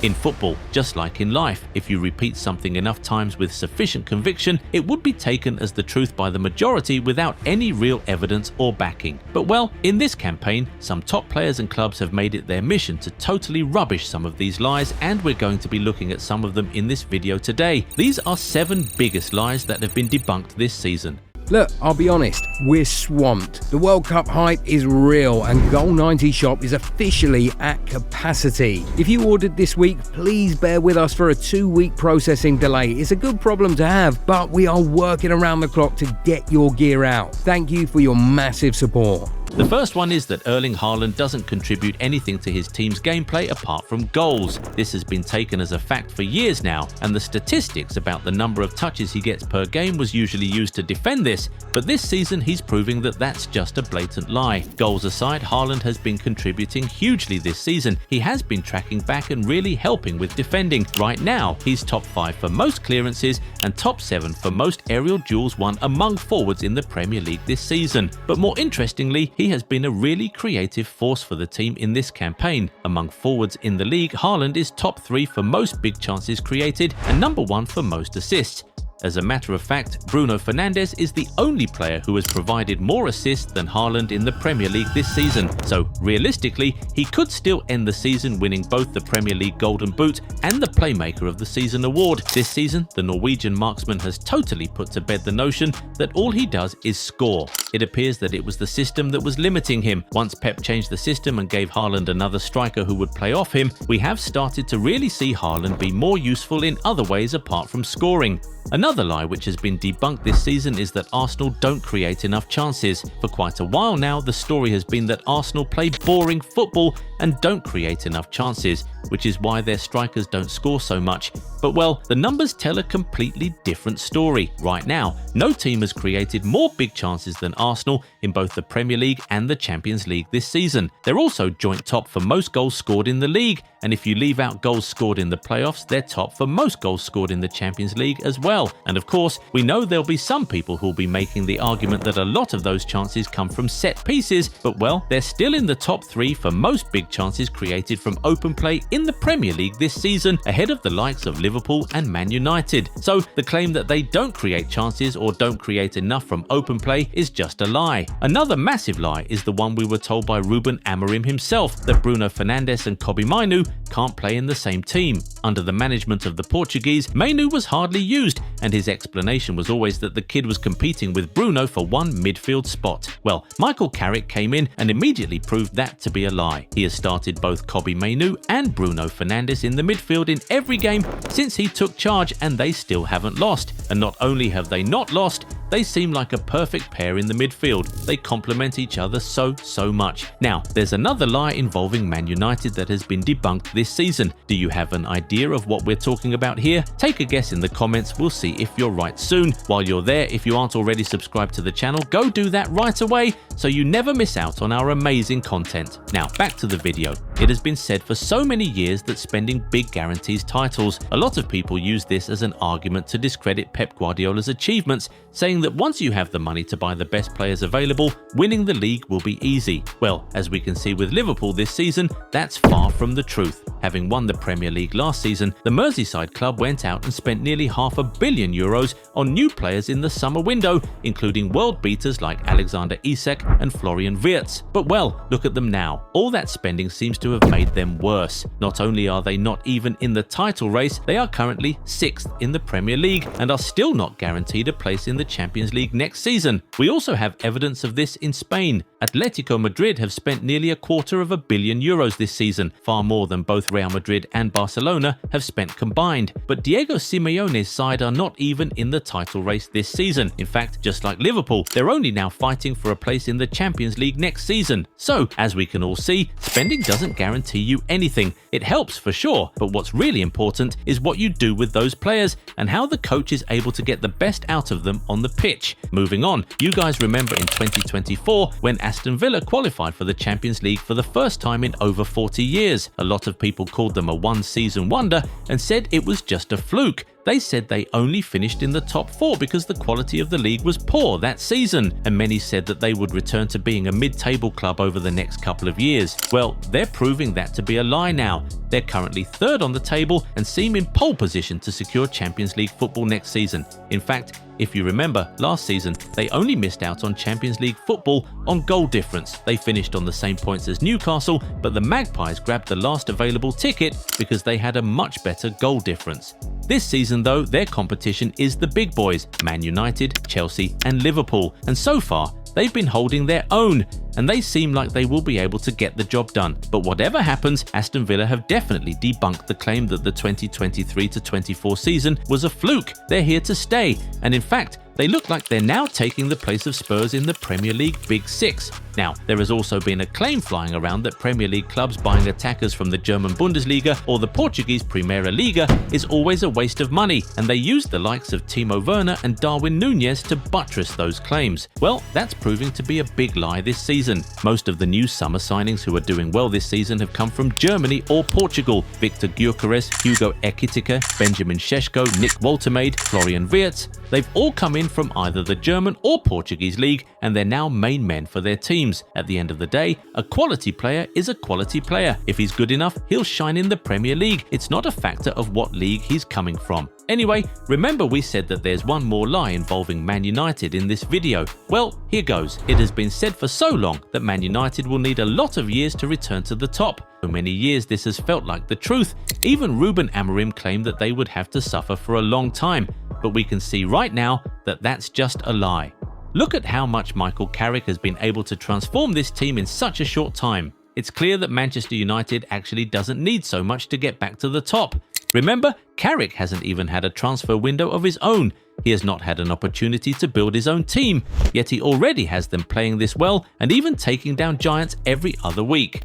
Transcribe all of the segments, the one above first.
In football, just like in life, if you repeat something enough times with sufficient conviction, it would be taken as the truth by the majority without any real evidence or backing. But well, in this campaign, some top players and clubs have made it their mission to totally rubbish some of these lies, and we're going to be looking at some of them in this video today. These are 7 biggest lies that have been debunked this season. Look, I'll be honest, we're swamped. The World Cup hype is real and Goal90 Shop is officially at capacity. If you ordered this week, please bear with us for a 2-week processing delay. It's a good problem to have, but we are working around the clock to get your gear out. Thank you for your massive support. The first one is that Erling Haaland doesn't contribute anything to his team's gameplay apart from goals. This has been taken as a fact for years now, and the statistics about the number of touches he gets per game was usually used to defend this, but this season he's proving that that's just a blatant lie. Goals aside, Haaland has been contributing hugely this season. He has been tracking back and really helping with defending. Right now, he's top 5 for most clearances and top 7 for most aerial duels won among forwards in the Premier League this season. But more interestingly, he has been a really creative force for the team in this campaign. Among forwards in the league, Haaland is top 3 for most big chances created and number 1 for most assists. As a matter of fact, Bruno Fernandes is the only player who has provided more assists than Haaland in the Premier League this season, so realistically, he could still end the season winning both the Premier League Golden Boot and the Playmaker of the Season award. This season, the Norwegian marksman has totally put to bed the notion that all he does is score. It appears that it was the system that was limiting him. Once Pep changed the system and gave Haaland another striker who would play off him, we have started to really see Haaland be more useful in other ways apart from scoring. Another lie which has been debunked this season is that Arsenal don't create enough chances. For quite a while now, the story has been that Arsenal play boring football and don't create enough chances, which is why their strikers don't score so much. But well, the numbers tell a completely different story. Right now, no team has created more big chances than Arsenal in both the Premier League and the Champions League this season. They're also joint top for most goals scored in the league, and if you leave out goals scored in the playoffs, they're top for most goals scored in the Champions League as well. And of course, we know there'll be some people who'll be making the argument that a lot of those chances come from set pieces, but well, they're still in the top 3 for most big chances created from open play in the Premier League this season, ahead of the likes of Liverpool and Man United. So the claim that they don't create chances or don't create enough from open play is just a lie. Another massive lie is the one we were told by Ruben Amorim himself, that Bruno Fernandes and Mainoo can't play in the same team. Under the management of the Portuguese, Mainoo was hardly used, and his explanation was always that the kid was competing with Bruno for one midfield spot. Well, Michael Carrick came in and immediately proved that to be a lie. He has started both Mainoo and Bruno Fernandes in the midfield in every game since he took charge, and they still haven't lost. And not only have they not lost, they seem like a perfect pair in the midfield. They complement each other so much. Now, there's another lie involving Man United that has been debunked this season. Do you have an idea of what we're talking about here? Take a guess in the comments, we'll see if you're right soon. While you're there, if you aren't already subscribed to the channel, go do that right away so you never miss out on our amazing content. Now, back to the video. It has been said for so many years that spending big guarantees titles. A lot of people use this as an argument to discredit Pep Guardiola's achievements, saying that once you have the money to buy the best players available, winning the league will be easy. Well, as we can see with Liverpool this season, that's far from the truth. Having won the Premier League last season, the Merseyside club went out and spent nearly €500 million on new players in the summer window, including world beaters like Alexander Isak and Florian Wirtz. But well, look at them now. All that spending seems to have made them worse. Not only are they not even in the title race, they are currently 6th in the Premier League and are still not guaranteed a place in the Champions League next season. We also have evidence of this in Spain. Atletico Madrid have spent nearly €250 million this season, far more than both Real Madrid and Barcelona have spent combined. But Diego Simeone's side are not even in the title race this season. In fact, just like Liverpool, they're only now fighting for a place in the Champions League next season. So, as we can all see, spending doesn't guarantee you anything. It helps for sure, but what's really important is what you do with those players and how the coach is able to get the best out of them on the pitch. Moving on, you guys remember in 2024 when Aston Villa qualified for the Champions League for the first time in over 40 years. A lot of people called them a one-season wonder and said it was just a fluke. They said they only finished in the top 4 because the quality of the league was poor that season, and many said that they would return to being a mid-table club over the next couple of years. Well, they're proving that to be a lie now. They're currently 3rd on the table and seem in pole position to secure Champions League football next season. In fact, if you remember, last season, they only missed out on Champions League football on goal difference. They finished on the same points as Newcastle, but the Magpies grabbed the last available ticket because they had a much better goal difference. This season though, their competition is the big boys, Man United, Chelsea and Liverpool, and so far, they've been holding their own, and they seem like they will be able to get the job done. But whatever happens, Aston Villa have definitely debunked the claim that the 2023-24 season was a fluke. They're here to stay, and in fact, they look like they're now taking the place of Spurs in the Premier League Big Six. Now, there has also been a claim flying around that Premier League clubs buying attackers from the German Bundesliga or the Portuguese Primeira Liga is always a waste of money, and they use the likes of Timo Werner and Darwin Núñez to buttress those claims. Well, that's proving to be a big lie this season. Most of the new summer signings who are doing well this season have come from Germany or Portugal. Victor Gyökeres, Hugo Ekitike, Benjamin Šeško, Nick Woltemade, Florian Wirtz. They've all come in from either the German or Portuguese league, and they're now main men for their teams. At the end of the day, a quality player is a quality player. If he's good enough, he'll shine in the Premier League. It's not a factor of what league he's coming from. Anyway, remember we said that there's one more lie involving Man United in this video. Well, here goes. It has been said for so long that Man United will need a lot of years to return to the top. For many years this has felt like the truth. Even Ruben Amorim claimed that they would have to suffer for a long time. But we can see right now that that's just a lie. Look at how much Michael Carrick has been able to transform this team in such a short time. It's clear that Manchester United actually doesn't need so much to get back to the top. Remember, Carrick hasn't even had a transfer window of his own. He has not had an opportunity to build his own team, yet he already has them playing this well and even taking down giants every other week.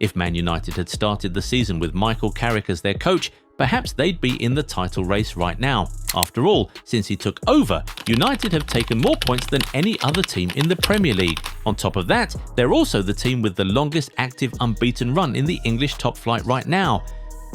If Man United had started the season with Michael Carrick as their coach, perhaps they'd be in the title race right now. After all, since he took over, United have taken more points than any other team in the Premier League. On top of that, they're also the team with the longest active unbeaten run in the English top flight right now.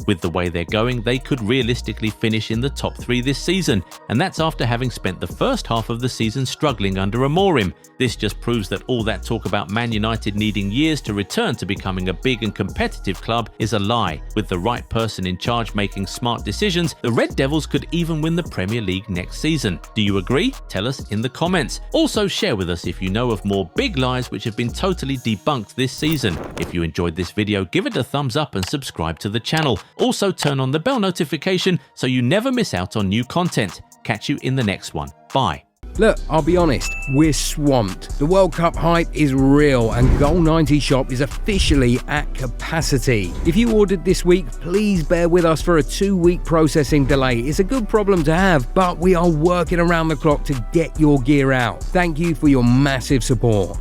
With the way they're going, they could realistically finish in the top 3 this season, and that's after having spent the first half of the season struggling under Amorim. This just proves that all that talk about Man United needing years to return to becoming a big and competitive club is a lie. With the right person in charge making smart decisions, the Red Devils could even win the Premier League next season. Do you agree? Tell us in the comments. Also share with us if you know of more big lies which have been totally debunked this season. If you enjoyed this video, give it a thumbs up and subscribe to the channel. Also turn on the bell notification so you never miss out on new content. Catch you in the next one. Bye. Look, I'll be honest, we're swamped. The World Cup hype is real and Goal90 shop is officially at capacity. If you ordered this week, please bear with us for a 2-week processing delay. It's a good problem to have, but we are working around the clock to get your gear out. Thank you for your massive support.